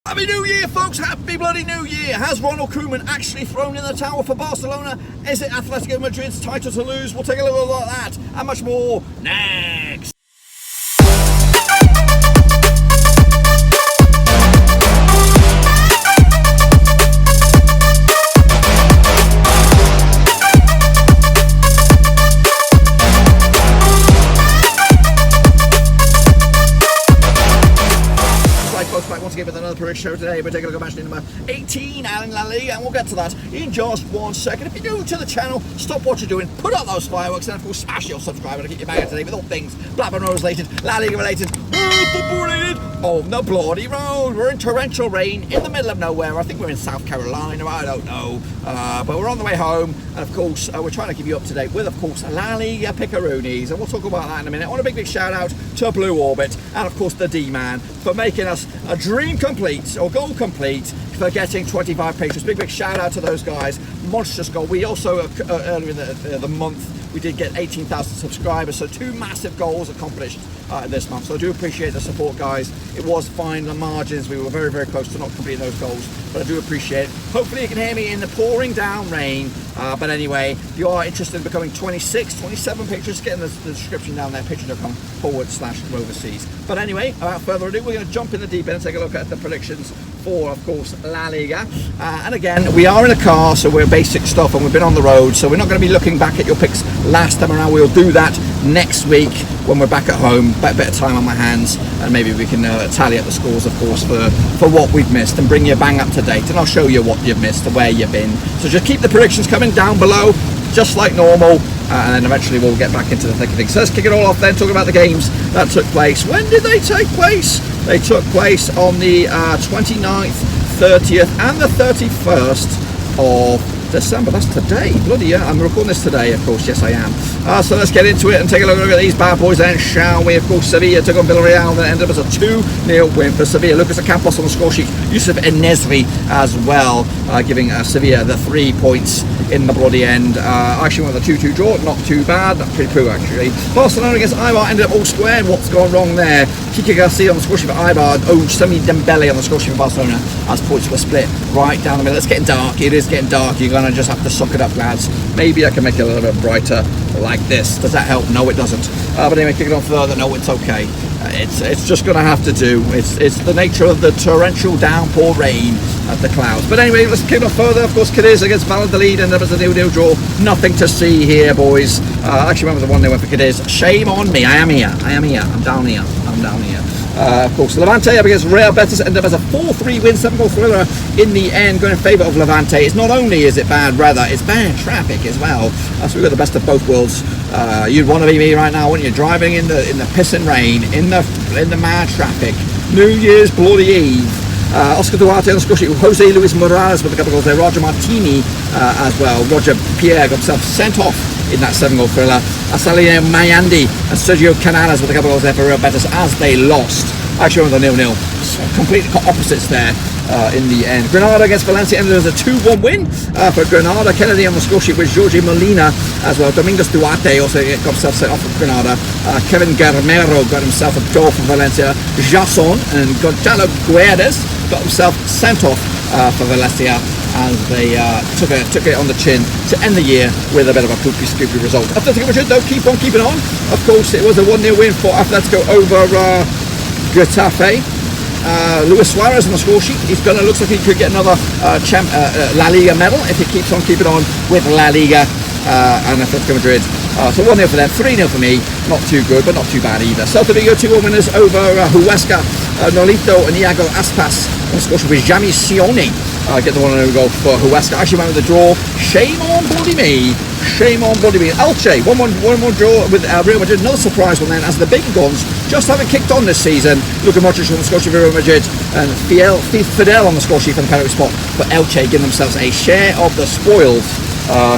Happy New Year, folks! Happy bloody New Year! Has Ronald Koeman actually thrown in the towel for Barcelona? Is it Atlético Madrid's title to lose? We'll take a look at that and much more next. Once again with another prediction show today. We're taking a look at match number 18 in La Liga, and we'll get to that in just 1 second. If you're new to the channel, stop what you're doing, put out those fireworks, and of course smash your subscribe to get you back today with all things Blackburn Rovers related, La Liga related, football related, on the bloody road. We're in torrential rain in the middle of nowhere. I think we're in South Carolina, I don't know, but we're on the way home, and of course we're trying to keep you up to date with, of course, La Liga Picaroonies, and we'll talk about that in a minute. I want a big shout out to Blue Orbit and of course the D-Man for making us a dream complete, or goal complete, for getting 25 patrons. Big shout out to those guys. Monstrous goal. We also earlier in the month we did get 18,000 subscribers, so 2 massive goals accomplished this month. So I do appreciate the support, guys. It was fine, the margins, we were very close to not completing those goals, but I do appreciate it. Hopefully you can hear me in the pouring down rain, but anyway, if you are interested in becoming 26, 27 patrons, get in the description down there, patreon.com/Roverseas. But anyway, without further ado, we're going to jump in the deep end and take a look at the predictions for, of course, La Liga. And again, we are in a car, so we're basic stuff, and we've been on the road, so we're not going to be looking back at your picks last time around. We'll do that next week when we're back at home, a bit of time on my hands, and maybe we can tally up the scores, of course, for what we've missed, and bring you bang up to date, and I'll show you what you've missed and where you've been. So just keep the predictions coming down below, just like normal, and then eventually we'll get back into the thick of things. So let's kick it all off then, talking about the games that took place. When did they take place? They took place on the 29th, 30th and the 31st of December. That's today. Bloody yeah, I'm recording this today, of course. Yes, I am. So let's get into it and take a look at these bad boys then, shall we? Of course, Sevilla took on Villarreal, and ended up as a 2-0 win for Sevilla. Lucas Ocampos on the score sheet, Yusuf Enesri as well, giving Sevilla the 3 points in the bloody end. Actually went with a 2-2 draw, not too bad, pretty poor actually. Barcelona against Eibar ended up all square. What's gone wrong there? Kike Garcia on the score sheet for Eibar, Semi Dembele on the score sheet for Barcelona, as points were split right down the middle. It's getting dark, it is getting dark, you're gonna just have to suck it up, lads. Maybe I can make it a little bit brighter like this. Does that help? No, it doesn't. But anyway, kick it on further. No, it's okay. It's just going to have to do. It's the nature of the torrential downpour rain of the clouds. But anyway, let's kick it on further. Of course, Cádiz against Valladolid, and there was a 0-0 draw. Nothing to see here, boys. Actually went with the 1-0 win for Cádiz. Shame on me. I am here. I'm down here. Of course, Levante up against Real Betis ended up as a 4-3 win, 7-goal thriller in the end, going in favour of Levante. It's not only is it bad weather, it's bad traffic as well. So we've got the best of both worlds. You'd want to be me right now, wouldn't you? Driving in the pissing rain, in the mad traffic, New Year's bloody Eve. Oscar Duarte on the score sheet, Jose Luis Morales with a couple of goals there, Roger Martini as well. Roger Pierre got himself sent off in that 7-goal thriller. Asalino Mayandi and Sergio Canales with a couple of goals there for Real Betis as they lost. Actually went with a 0-0. So completely opposites there in the end. Granada against Valencia ended as a 2-1 win for Granada. Kennedy on the score sheet with Jorge Molina as well. Domingos Duarte also got himself sent off for Granada. Kevin Garmero got himself a goal for Valencia. Jasson and Gonzalo Guedes got himself sent off for Valencia as they took it on the chin to end the year with a bit of a poopy-scoopy result. Atletico Madrid, though, keep on keeping on. Of course, it was a 1-0 win for Atletico over Getafe. Luis Suarez on the score sheet. Looks like he could get another La Liga medal if he keeps on keeping on with La Liga and Atletico Madrid. So 1-0 for them, 3-0 for me. Not too good, but not too bad either. Celta Vigo 2-1 winners over Huesca. Nolito and Iago Aspas on the score sheet with Jami Sione. Get the 1-0 goal for Huesca. Actually went with the draw. Shame on bloody me. Shame on bloody me. Elche 1-1 draw with Real Madrid. Another surprise one then, as the big guns just haven't kicked on this season. Luka Modric on the score sheet for Real Madrid, and Fidel on the score sheet for the penalty spot. But Elche giving themselves a share of the spoils.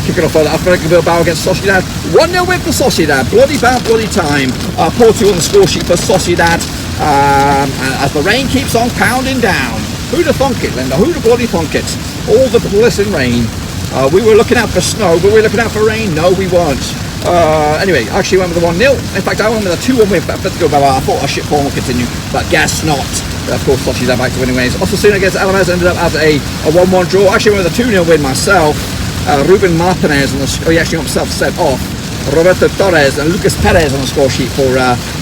Kicking off further, Atlético Bilbao against Sociedad. 1-0 win for Sociedad. Bloody bad bloody time. Porto on the score sheet for Sociedad. And as the rain keeps on pounding down. Who'd have thunk it, Linda? Who'd have bloody thunk it? All the blissing rain. We were looking out for snow, but we were looking out for rain. No, we weren't. Anyway, I actually went with a 1-0. In fact, I went with a 2-1 win for Atletico Bilbao. I thought our shit form would continue, but guess not. Of course, Sociedad back to winning ways. Osasuna against Alavés ended up as a 1-1 draw. Actually went with a 2-0 win myself. Ruben Martinez, he actually got himself sent off. Roberto Torres and Lucas Perez on the score sheet for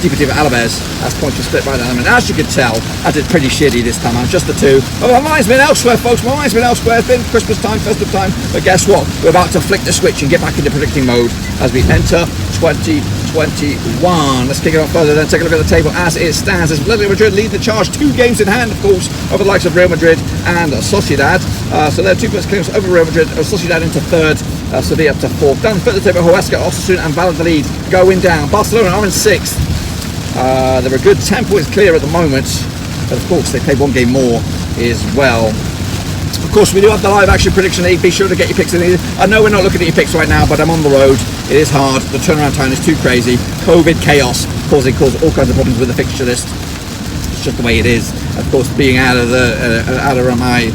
Deportivo Alavés. As points were split by them. And as you can tell, I did pretty shitty this time. I'm just the two. But my mind's been elsewhere, folks. My mind's been elsewhere. It's been Christmas time, festive time. But guess what? We're about to flick the switch and get back into predicting mode as we enter 2021. Let's kick it off further, then take a look at the table as it stands. As Atletico Madrid lead the charge, 2 games in hand, of course, over the likes of Real Madrid and Sociedad. So they're 2 points claims over Real Madrid. Sociedad into 3rd, Sevilla up to 4th. Down the further table, Huesca, Osasuna and Valladolid going down. Barcelona are in 6th. They're a good 10 points clear at the moment, but of course they play 1 game more as well. Of course, we do have the live action prediction league. Be sure to get your picks in these. I know we're not looking at your picks right now, but I'm on the road. It is hard. The turnaround time is too crazy. COVID chaos causing all kinds of problems with the fixture list. It's just the way it is. Of course, being out of my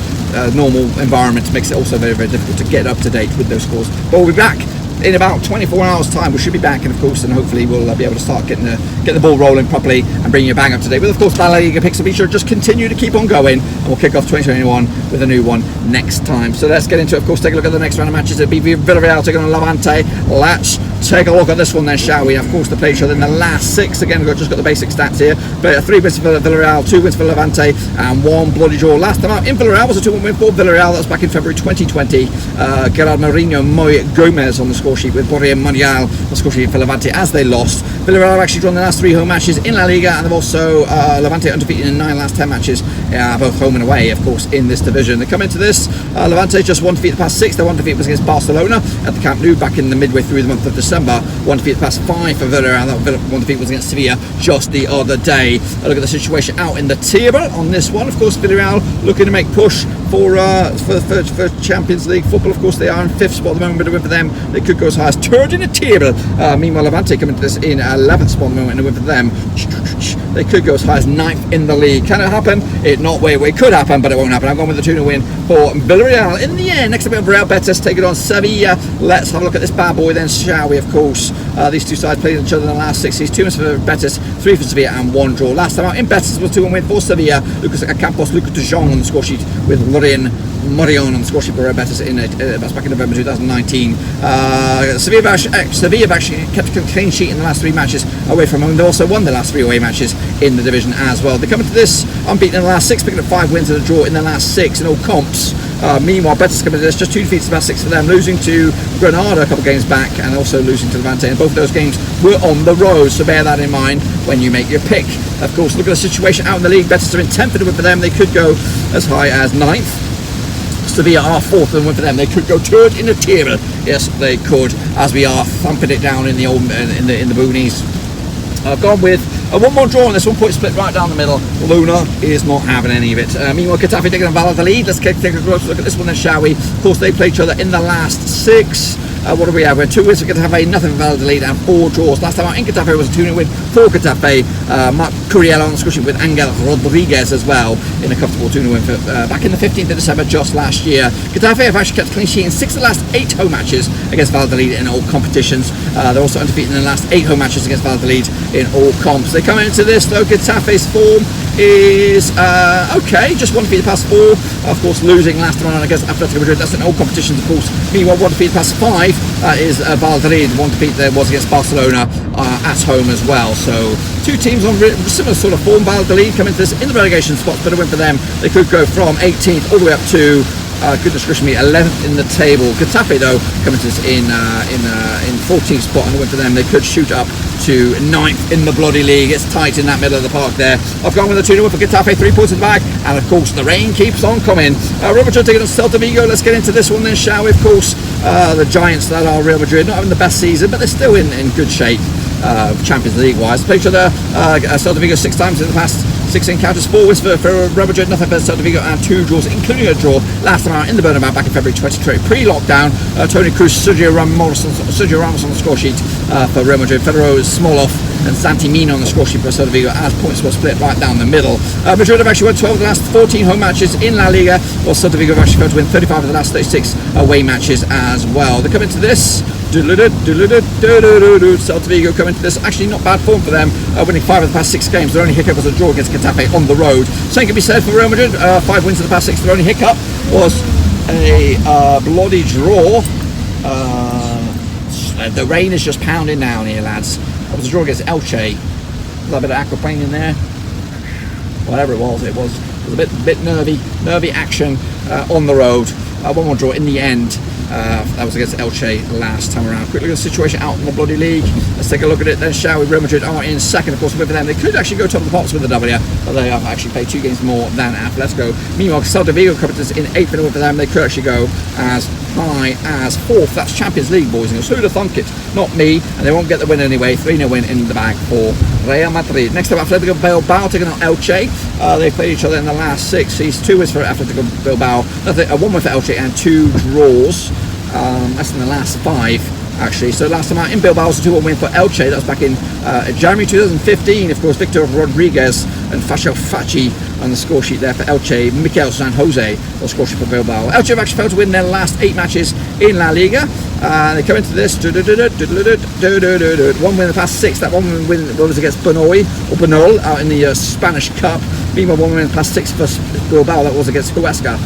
normal environment makes it also very, very difficult to get up to date with those scores. But we'll be back in about 24 hours time. We should be back, and of course, and hopefully we'll be able to start getting the ball rolling properly and bring you bang up to date with, of course, La Liga picks. So be sure to just continue to keep on going, and we'll kick off 2021 with a new one next time. So let's get into it. Of course, take a look at the next round of matches. It'll be Villarreal taking on Levante. Let's take a look at this one then, shall we? Of course, they played each other in the last 6. Again, we've just got the basic stats here. But 3 wins for Villarreal, 2 wins for Levante, and 1 bloody draw. Last time out in Villarreal was a 2-1 win for Villarreal. That was back in February 2020. Gerard Mourinho, Moy Gomez on the score sheet with Borja Manuel on the score sheet for Levante as they lost. Villarreal have actually drawn the last 3 home matches in La Liga, and they've also Levante undefeated in 9 last 10 matches, both home and away, of course, in this division. They come into this, Levante just 1 defeat the past 6. Their 1 defeat was against Barcelona at the Camp Nou back in the midway through the month of December. 1 defeat the past 5 for Villarreal. That 1 defeat was against Sevilla just the other day. A look at the situation out in the table on this one. Of course, Villarreal looking to make push for Champions League football. Of course, they are in 5th spot at the moment, but a win for them, they could go as high as 3rd in the table. Meanwhile, Levante coming to this in 11th spot at the moment, and a win for them, they could go as high as 9th in the league. Can it happen? It could happen, but it won't happen. I'm going with the 2-0 win for Villarreal. In the end, next up we have Real Betis taking on Sevilla. Let's have a look at this bad boy then, shall we? Of course, these 2 sides played each other in the last 6 seasons. 2 wins for Betis, 3 for Sevilla, and 1 draw. Last time out in Betis was 2-1 win for Sevilla. Lucas Campos, Lucas de Jong on the score sheet with Lorraine Morion on the score sheet for Real Betis that's back in November 2019. Sevilla have actually kept a clean sheet in the last 3 matches away from home. They also won the last 3 away matches in the division as well. They come into this unbeaten in the last 6, picking up 5 wins and a draw in the last 6 in all comps. Meanwhile, Betis coming into this, just 2 defeats in the last 6 for them, losing to Granada a couple of games back and also losing to Levante. And both of those games were on the road, so bear that in mind when you make your pick. Of course, look at the situation out in the league. Betis are in 10th, and a win for them, they could go as high as 9th. Sevilla are 4th, and win for them, they could go 3rd in the table. Yes, they could, as we are thumping it down in the boonies. I've gone with a 1-1 draw on this 1 point split right down the middle. Luna is not having any of it. Meanwhile, Getafe taking on Valladolid. Let's take a close look at this one then, shall we? Of course, they played each other in the last 6. What do we have? We had 2 wins for Getafe, nothing for Valladolid, and 4 draws. Last time out in Getafe was a 2-0 win for Getafe. Marc Curiel on the score sheet with Angel Rodriguez as well in a comfortable 2-0 win for, back in the 15th of December just last year. Getafe have actually kept a clean sheet in 6 of the last 8 home matches against Valladolid in all competitions. They're also undefeated in the last 8 home matches against Valladolid in all comps. They come into this though, Getafe's form is okay, just 1 defeat the past 4. Of course, losing last time around against Atlético Madrid. That's in all competitions, of course. Meanwhile, 1 defeat the past 5 is Valladolid. 1 defeat there was against Barcelona at home as well. So 2 teams on similar sort of form. Valladolid come into this in the relegation spots, but a win for them. They could go from 18th all the way up to goodness gracious me, 11th in the table. Getafe though coming to this in 14th spot, and a win for them, they could shoot up to 9th in the bloody league. It's tight in that middle of the park there. I've gone with a 2-0 win for Getafe, 3 points in the bag, and of course the rain keeps on coming. Real Madrid taking on Celta Vigo. Let's get into this one then, shall we? Of course, the giants that are Real Madrid, not having the best season, but they're still in good shape. Champions League wise, played each other Celta Vigo 6 times in the past 6 encounters, 4 wins for Real Madrid, nothing for Celta Vigo, and 2 draws, including a draw last time out in the Bernabeu back in February 2020, pre-lockdown. Toni Kroos, Sergio Ramos on the score sheet for Real Madrid, Federico Smolov and Santi Mina on the score sheet for Celta Vigo, as points were split right down the middle. Madrid have actually won 12 of the last 14 home matches in La Liga, while Celta Vigo have actually failed to win 35 of the last 36 away matches as well. They come into this Celta Vigo coming to this. Actually, not bad form for them, winning 5 of the past 6 games. Their only hiccup was a draw against Getafe on the road. Same can be said for Real Madrid. 5 wins in the past 6. Their only hiccup was a bloody draw. The rain is just pounding down here, lads. That was a draw against Elche. A little bit of aquaplane in there. Whatever it was a bit nervy action on the road. 1-1 draw in the end. That was against Elche last time around. Quick look at the situation out in the bloody league. Let's take a look at it then, shall we? Real Madrid are in second, of course, with them. They could actually go top of the pops with the W, but they have actually played 2 games more than Atletico. Meanwhile, Celta Vigo covered us in 8th with them. They could actually go as high as 4th. That's Champions League, boys and girls. Who'd have thunk it? Not me, and they won't get the win anyway. 3-0 win in the bag for Real Madrid. Next up, Atletico Bilbao taking on Elche. They played each other in the last 6. These 2 wins for Atletico Bilbao. 1 win for Elche and 2 draws. That's in the last 5 actually. So last time out in Bilbao was a 2-1 win for Elche. That was back in January 2015. Of course, Victor Rodriguez and Fachel Fachi on the score sheet there for Elche. Mikel San Jose on the score sheet for Bilbao. Elche have actually failed to win their last 8 matches in La Liga. They come into this 1 win in the past 6. That 1 win was against Banol out in the Spanish Cup. Meanwhile, 1 win in the past 6 for Bilbao. That was against Huesca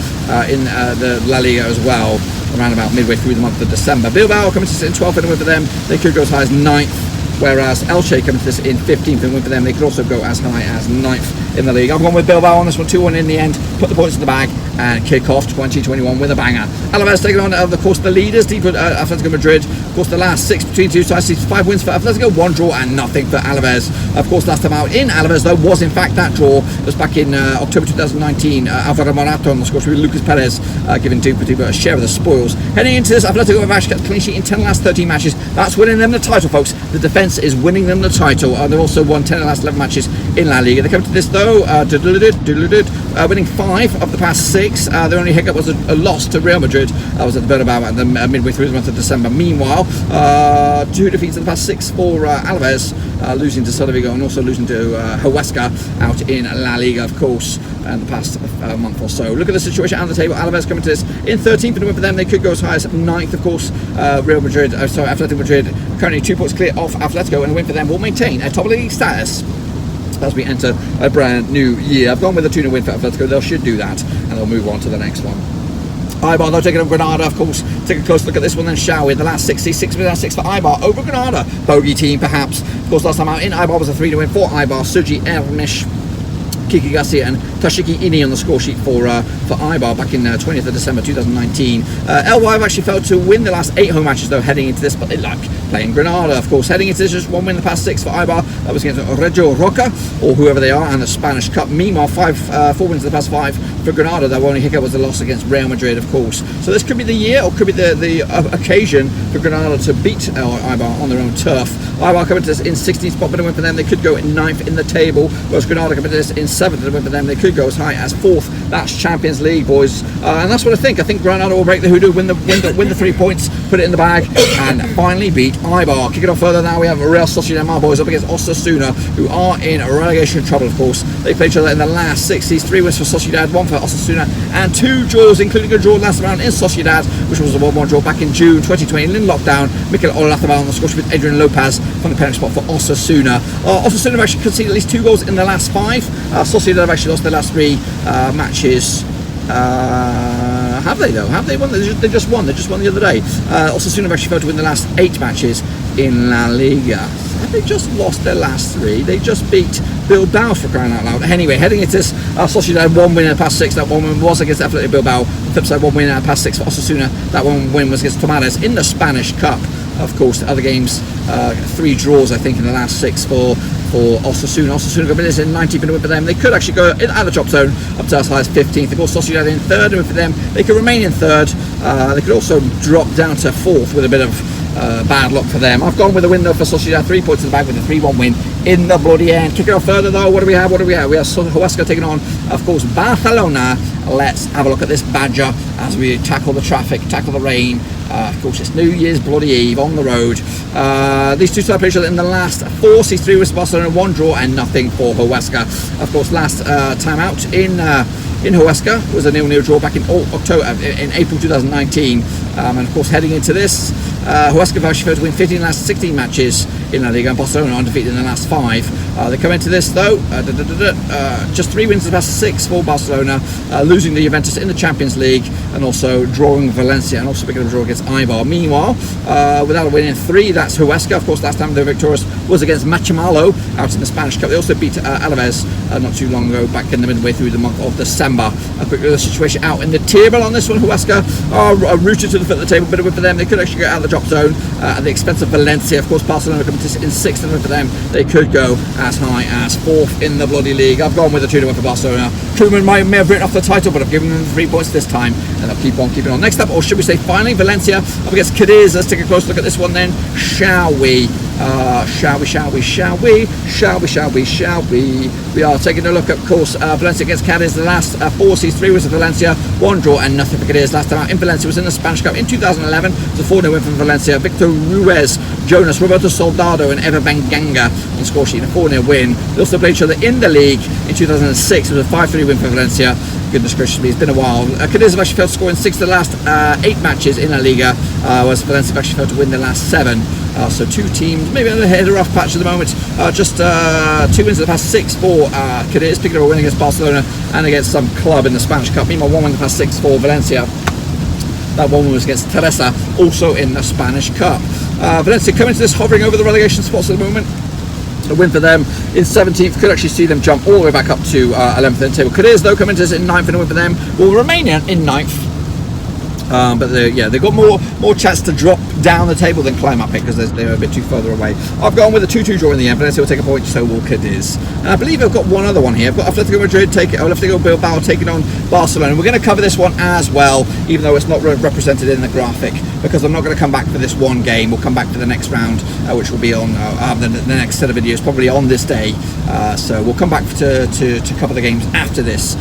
in the La Liga as well, around about midway through the month of December. Bilbao coming to sit in 12th and win for them. They could go as high as 9th, whereas Elche coming to this in 15th and win for them. They could also go as high as 9th in the league. I've gone with Bilbao on this one, 2-1 in the end. Put the points in the bag and kick off 2021 with a banger. Alavés taking on, of course, the leaders, Atletico Madrid. Of course, the last 6 between 2 sides, 5 wins for Atletico, 1 draw and nothing for Alavés. Of course, last time out in Alavés, though, was in fact that draw. It was back in October 2019. Alvaro Morata on the score with Lucas Perez giving Deportivo a share of the spoils. Heading into this, Atletico have actually got a clean sheet in 10 of the last 13 matches. That's winning them the title, folks. The defence is winning them the title. They've also won 10 of the last 11 matches in La Liga. They come to this, though, winning 5 of the past 6. Their only hiccup was a loss to Real Madrid. That was at the Bernabeu at the midway through the month of December. Meanwhile, 2 defeats in the past 6 for Alavés, losing to Celta Vigo and also losing to Huesca out in La Liga, of course, in the past month or so. Look at the situation on the table. Alavés coming to this in 13th and win for them. They could go as high as 9th, of course. Atletico Madrid currently 2 points clear off Atletico, and a win for them will maintain a top of the league status as we enter a brand new year. I've gone with a 2-0 win for Atletico. They should do that, and they'll move on to the next one. Eibar, they're taking on Granada, of course. Take a close look at this one then, shall we? The last 6 for Eibar over Granada. Bogey team, perhaps. Of course, last time out in Eibar was a 3-0 win for Eibar. Suji Ermish, Kiki Garcia and Tashiki Ini on the score sheet for Eibar back in 20th of December 2019. LY have actually failed to win the last 8 home matches, though, heading into this, but they like playing Granada, of course. Heading into this, just 1 win in the past 6 for Eibar. That was against Reggio Roca, or whoever they are, and the Spanish Cup. Meanwhile, 4 wins in the past 5 for Granada. Their only hiccup was a loss against Real Madrid, of course. So this could be the year, or could be the occasion for Granada to beat Eibar on their own turf. Eibar coming to this in 16th spot, but a win for them. They could go in 9th in the table, whereas Granada coming to this in 7th and a win for them. They could go as high as 4th. That's Champions League, boys, and that's what I think. I think Granada will break the hoodoo, win the 3 points, put it in the bag, and finally beat Eibar. Kick it off further now. We have Real Sociedad, my boys, up against Osasuna, who are in relegation trouble, of course. They played each other in the last 6. These 3 wins for Sociedad, 1 for Osasuna, and 2 draws, including a draw last round in Sociedad, which was a 1-1 draw back in June 2020 in lockdown. Mikel Olazábal on the score with Adrian Lopez from the penalty spot for Osasuna. Osasuna have actually conceded at least 2 goals in the last 5. Sociedad have actually lost their last 3 matches. Have they though? Have they won? They just won. They just won the other day. Osasuna have actually failed to win the last 8 matches in La Liga. Have they just lost their last 3? They just beat Bilbao, for crying out loud. Anyway, heading into this, Sociedad 1 win in the past 6. That 1 win was against Athletic Bilbao. The flip side, 1 win in the past 6 for Osasuna. That 1 win was against Tomares in the Spanish Cup. Of course, the other games, 3 draws, I think, in the last 6 for Osasuna. Osasuna got minutes in 90th and win for them. They could actually go out of the drop zone up to as high as 15th. Of course, Sociedad in 3rd and win for them. They could remain in 3rd. They could also drop down to 4th with a bit of bad luck for them. I've gone with a win though for Sociedad, 3 points in the bag with a 3-1 win in the bloody end. Kicking off further though, what do we have? We have Huesca taking on, of course, Barcelona. Let's have a look at this badger as we tackle the traffic, tackle the rain. Of course, it's New Year's bloody Eve on the road. These 2 side played each other in the last 4. 3 with Barcelona, 1 draw and nothing for Huesca. Of course, last time out in Huesca was a 0-0 draw back in April 2019. And of course, heading into this, Huesca have actually failed to win 15 in the last 16 matches in La Liga, and Barcelona are undefeated in the last 5. They come into this though, just 3 wins in the past 6 for Barcelona, losing to Juventus in the Champions League, and also drawing Valencia, and also picking up a draw against Eibar. Meanwhile, without a win in 3, that's Huesca. Of course, last time they were victorious was against Machamalo out in the Spanish Cup. They also beat Alavés not too long ago, back in the midway through the month of December. A quick look at the situation out in the table on this one. Huesca are rooted to the foot of the table, but for them, they could actually get out of the drop zone at the expense of Valencia. Of course, Barcelona coming to sit in 6th, and for them, they could go as high as 4th in the bloody league. I've gone with a 2-1 for Barcelona. Koeman may have written off the title, but I've given them 3 points this time, and they'll keep on keeping on. Next up, or should we say finally, Valencia up against Cádiz. Let's take a close look at this one then, shall we? Shall we? We are taking a look at, of course, Valencia against Cádiz. The last 4 seasons, 3 wins for Valencia, 1 draw and nothing for Cádiz. Last time out in Valencia was in the Spanish Cup in 2011. It was a 4-0 win for Valencia. Victor Ruiz, Jonas, Roberto Soldado and Eva Banganga on the score sheet, a 4-0 win. They also played each other in the league in 2006. It was a 5-3 win for Valencia. Goodness gracious me, it's been a while. Cádiz have actually failed to score in 6 of the last 8 matches in La Liga, whereas Valencia have actually failed to win the last 7. So 2 teams, maybe on a rough patch at the moment. Just 2 wins in the past 6 for Cádiz, picking up a win against Barcelona and against some club in the Spanish Cup. Meanwhile, 1 win in the past 6 for Valencia. That 1 was against Teresa, also in the Spanish Cup. Valencia coming to this hovering over the relegation spots at the moment. A win for them in 17th could actually see them jump all the way back up to 11th in the table. Cádiz, though, coming to this in 9th, and a win for them will remain in 9th. But they've got more chance to drop down the table than climb up it, because they're a bit too further away. I've gone with a 2-2 draw in the end. Valencia will take a point, so will Cádiz. And I believe I've got one other one here. I've got Atlético Madrid Atletico Bilbao taking on Barcelona. We're going to cover this one as well, even though it's not represented in the graphic, because I'm not going to come back for this one game. We'll come back for the next round, which will be on the next set of videos, probably on this day. So we'll come back to cover the games after this.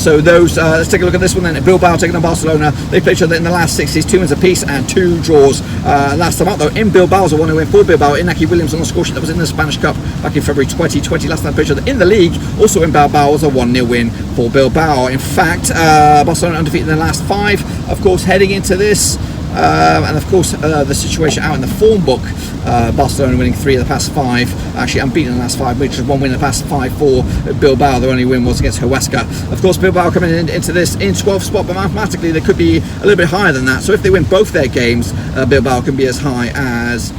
So those, let's take a look at this one then. Bilbao taking on Barcelona. They played each other in the last 6 seasons, 2 wins apiece and 2 draws. Last time out though, in Bilbao was a 1-0 win for Bilbao. Inaki Williams on the score sheet. That was in the Spanish Cup back in February 2020. Last time they played each other in the league, also in Bilbao, was a 1-0 win for Bilbao. In fact, Barcelona undefeated in the last 5. Of course, heading into this, and of course the situation out in the form book, Barcelona winning 3 of the past 5, actually unbeaten in the last 5, which is 1 win in the past 5 for Bilbao. Their only win was against Huesca. Of course, Bilbao coming into this in 12th spot, but mathematically they could be a little bit higher than that. So if they win both their games, Bilbao can be as high as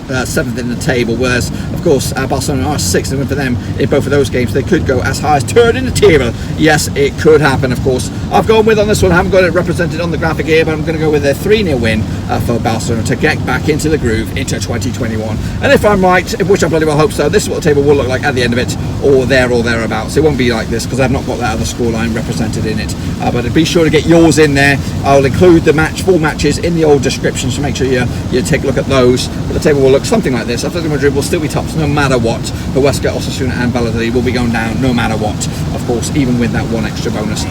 7th in the table, whereas of course Barcelona are 6th, and win for them in both of those games they could go as high as 3rd in the table. Yes, it could happen. Of course, I've gone with on this one, I haven't got it represented on the graphic here, but I'm going to go with a 3-0 win for Barcelona to get back into the groove into 2021. And if I'm right, which I bloody well hope so, this is what the table will look like at the end of it, or there or thereabouts. It won't be like this because I've not got that other scoreline represented in it, but be sure to get yours in there. I'll include the full matches in the old description, so make sure you take a look at those. But the table will look something like this. Atletico Madrid will still be tops no matter what. The Huesca, Osasuna and Valladolid will be going down no matter what, of course, even with that 1 extra bonus.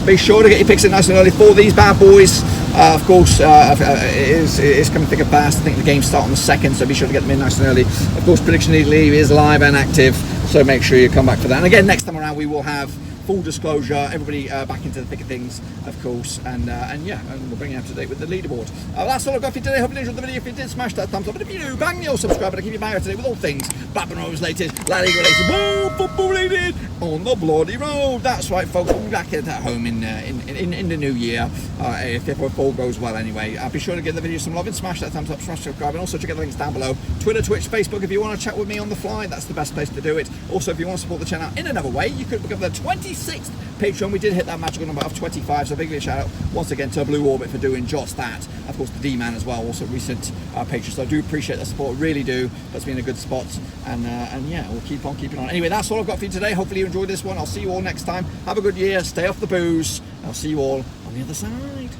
Be sure to get your picks in nice and early for these bad boys. Of course, it is coming thick and fast. I think the games start on the 2nd, so be sure to get them in nice and early. Of course, Prediction League is live and active, so make sure you come back for that. And again, next time around we will have full disclosure, everybody back into the thick of things, of course, and we'll bring you up to date with the leaderboard. That's all I've got for you today. Hope you enjoyed the video. If you did, smash that thumbs up, and if you do, bang your subscribe button to keep you back up to date with all things Blackburn Rovers related, La Liga related, woo, football related, on the bloody road. That's right, folks. We'll be back at home in the new year, if all goes well anyway. Be sure to give the video some love and smash that thumbs up, smash subscribe, and also check out the links down below. Twitter, Twitch, Facebook. If you want to chat with me on the fly, that's the best place to do it. Also, if you want to support the channel in another way, you could become the 26th Patreon. We did hit that magical number of 25, so big shout out once again to Blue Orbit for doing just that. Of course, the D-Man as well, also recent patron. So I do appreciate the support, really do. That's been a good spot, and yeah, we'll keep on keeping on. Anyway, that's all I've got for you today. Hopefully you enjoyed this one. I'll see you all next time. Have a good year. Stay off the booze. I'll see you all on the other side.